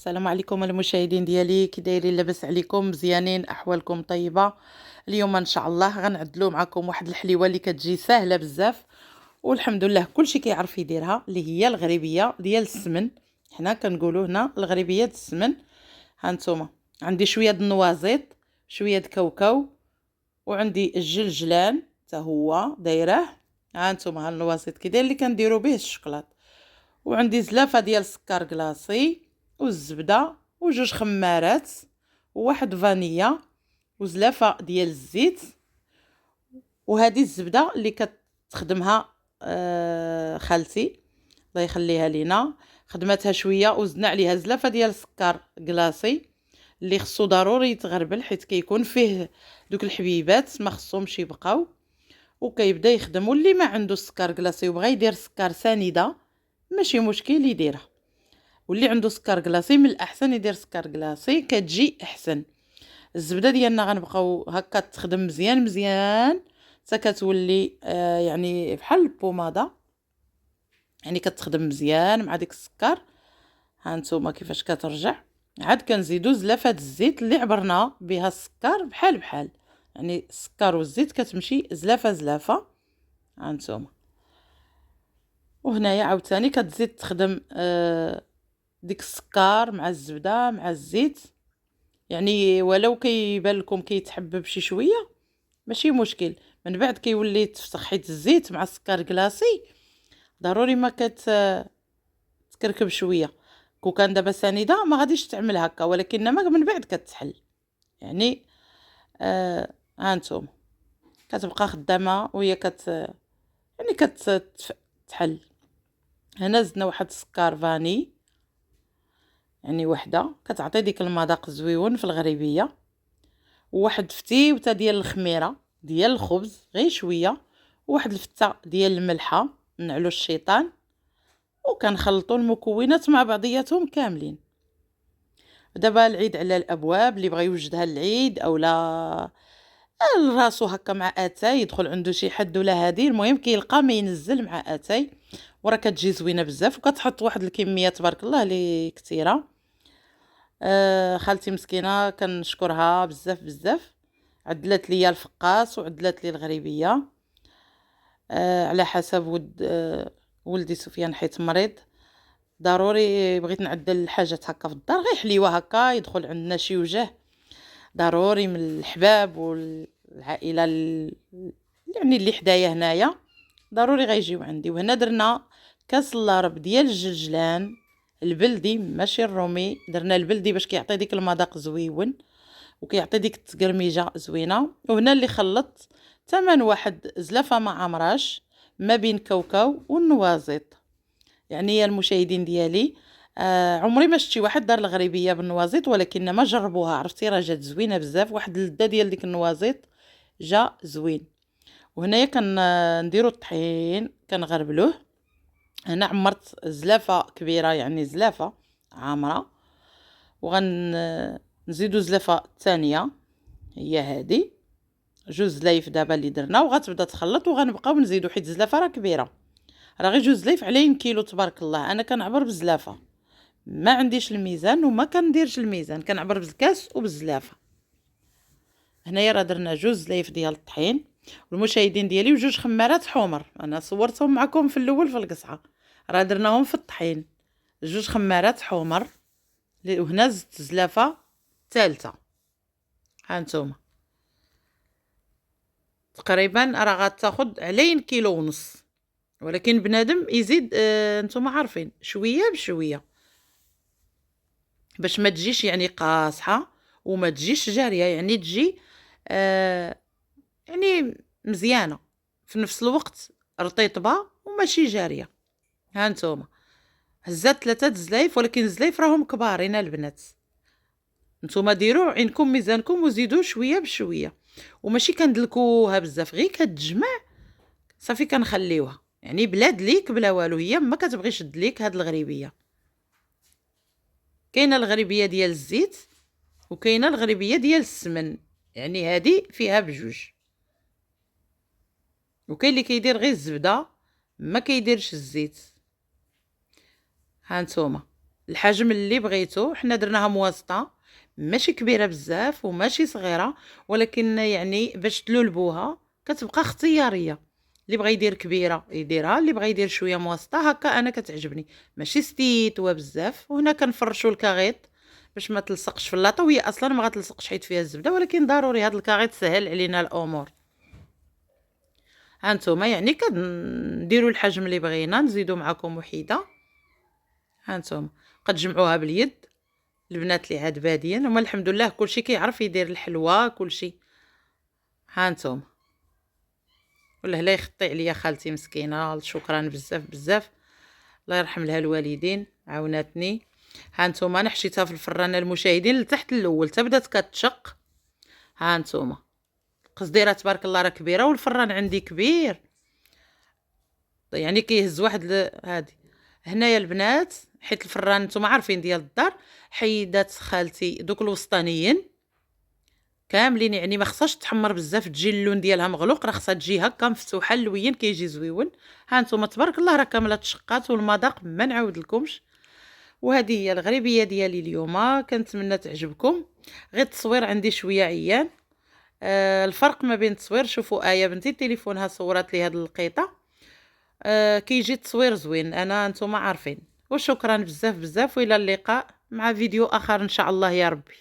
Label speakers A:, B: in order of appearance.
A: السلام عليكم المشاهدين ديالي، كي دايرين؟ لاباس عليكم؟ مزيانين؟ احوالكم طيبه؟ اليوم ان شاء الله غنعدلو معكم واحد الحليوه اللي كتجي سهله بزاف، والحمد لله كلشي كيعرف يديرها، اللي هي الغريبيه ديال السمن. حنا كنقولوا هنا الغريبيه ديال السمن. ها نتوما عندي شويه د النوازيط، شويه د كاوكاو، وعندي الجلجلان حتى هو دايره. ها نتوما ها النوازيط كي داير اللي كنديروا به الشوكولات، وعندي زلافه ديال السكر كلاصي والزبده وجوج خمارات وواحد فانيلا وزلافه ديال الزيت. وهذه الزبده اللي كتخدمها خالتي الله يخليها لينا، خدمتها شويه وزدنا عليها زلافه ديال السكر كلاصي اللي خصو ضروري يتغربل حيت كيكون فيه دوك الحبيبات ما خصهمش يبقاو، وكيبدا يخدم. واللي ما عنده السكر كلاصي وبغى يدير سكر سنيده ماشي مشكل يديرها، واللي عنده سكر كلاصي من الاحسن يدير سكر كلاصي كتجي احسن. الزبده ديالنا غنبقاو هكا تخدم مزيان مزيان حتى كتولي يعني بحال البوماده، يعني كتخدم مزيان مع ديك السكر. ها نتوما كيفاش كترجع. عاد كنزيدو زلافه الزيت اللي عبرنا بها السكر بحال بحال، يعني السكر والزيت كتمشي زلافه زلافه. ها نتوما وهنايا عاوتاني كتزيد تخدم ديك السكر مع الزبده مع الزيت، يعني ولو كيبان لكم كيتحبب شي شويه ماشي مشكل، من بعد كيولي تفسخ حيت الزيت مع السكر كلاصي ضروري ما تكركب شويه. كون كان دابا سنيده ما غاديش تعمل هكا، ولكن من بعد كتحل يعني ها نتوما كتبقى خدامه وهي يعني كتحل. هنا زدنا واحد السكر فاني، يعني وحده كتعطي ديك المذاق زويون في الغريبيه، وواحد فتيوته ديال الخميره ديال الخبز غير شويه، وواحد الفته ديال الملحه نعلو الشيطان، وكنخلطوا المكونات مع بعضياتهم كاملين. دابا العيد على الابواب، اللي بغى يوجدها العيد او لا راسو هكا مع اتاي يدخل عنده شي حد ولا هادي، المهم كيلقى ما ينزل مع اتاي، وراه كتجي زوينه بزاف وكتحط واحد الكميه تبارك الله اللي كثيره. خالتي مسكينه كنشكرها بزاف بزاف، عدلت لي الفقاس وعدلت لي الغريبيه على حسب ولدي سفيان حيت مريض، ضروري بغيت نعدل الحاجات هكا في الدار غير حليوه هكا يدخل عندنا شي وجه ضروري من الحباب والعائله يعني اللي حدايا هنايا ضروري غيجيو عندي. وهنا درنا كاس اللارب ديال الجلجلان البلدي ماشي الرومي، درنا البلدي باش كيعطي ديك المذاق زويون وكيعطي ديك التقرميجه زوينه. وهنا اللي خلطت ثمن واحد زلافه ما عمراش ما بين كاوكاو والنوازيط. يعني يا المشاهدين ديالي عمري ما شفتي واحد دار الغريبيه بالنوازيط، ولكن ما جربوها عرفتي راه جات زوينه بزاف، واحد اللذه ديال ديك النوازيط جا زوين. وهنايا كنديروا الطحين كنغربلوه. هنا عمرت زلافه كبيره يعني زلافه عامره، وغنزيدوا زلافه ثانيه هي هذه جوج زلايف دابا اللي درنا، وغتبدا تخلط وغنبقاو نزيدوا حيت الزلافه راه كبيره، راه غير جوج زلايف على كيلو تبارك الله. انا كنعبر بزلافه ما عنديش الميزان وما كنديرش الميزان، كنعبر بالكاس وبالزلافه. هنايا راه درنا جوج زلايف ديال الطحين والمشاهدين ديالي وجوج خمارات حمر، انا صورتهم معكم في الاول في القصعه، راه درناهم في الطحين جوج خمارات حمر. وهنا زدت زلافه ثالثه. ها نتوما تقريبا راه غتاخد على كيلو ونص، ولكن بنادم يزيد نتوما عارفين شويه بشويه باش ما تجيش يعني قاصحه وما تجيش جاريه، يعني تجي يعني مزيانه في نفس الوقت رطيطبه وماشي جاريه. ها نتوما هزات 3 زلايف، ولكن الزلايف راهم كبارين البنات، نتوما ديروا عينكم ميزانكم وزيدوا شويه بشويه، وماشي كندلكوها بزاف غير كتجمع صافي كنخليوها، يعني بلا دليك بلا والو، هي ما كتبغيش دليك. هاد الغريبيه كاينه الغريبيه ديال الزيت وكاينه الغريبيه ديال السمن، يعني هذه فيها بجوج، وكاين اللي كيدير غير الزبده ما كيديرش الزيت. ها نتوما الحجم اللي بغيتو. حنا درناها مواسطه، ماشي كبيره بزاف وماشي صغيره، ولكن يعني باش تلولبوها كتبقى اختياريه. اللي بغى يدير كبيره يديرها، اللي بغى يدير شويه مواسطه هكا انا كتعجبني، ماشي ستيتوه بزاف. وهنا كنفرشوا الكاغيط باش ما تلصقش في اللاطه، وهي اصلا ما غتلصقش حيت فيها الزبده، ولكن ضروري هاد الكاغيط سهل علينا الامور. ها نتوما يعني كنديروا الحجم اللي بغينا، نزيدوا معكم وحيده. ها نتوما كتجمعوها باليد. البنات اللي عاد بادين هما الحمد لله كلشي كيعرف يدير الحلوى كلشي. ها نتوما والله لا يخطي عليا خالتي مسكينه، شكرا بزاف بزاف، الله يرحم لها الوالدين، عاوناتني. ها نتوما انا حشيتها في الفران المشاهدين لتحت الاول حتى بدات كتشق. ها نتوما القصديره تبارك الله راه كبيره، والفران عندي كبير يعني كيهز واحد هادي. هنايا البنات حيت الفران نتوما عارفين ديال الدار، حيدات خالتي دوك الوسطانيين كاملين، يعني ما خصهاش تحمر بزاف تجي اللون ديالها مغلوق، راه خصها تجي هكا مفتوحه اللوين كيجي زويون. ها نتوما تبارك الله راه كامله تشقات، والمذاق ما نعاود لكمش. وهذه هي الغريبيه ديالي اليوم، كنتمنى تعجبكم. غير التصوير عندي شويه عيان. الفرق ما بين التصوير، شوفوا ايه بنتي تليفونها صورت لي هاد القيطه، كيجي التصوير زوين، انا نتوما عارفين. وشكرا بزاف بزاف، والى اللقاء مع فيديو اخر ان شاء الله يا ربي.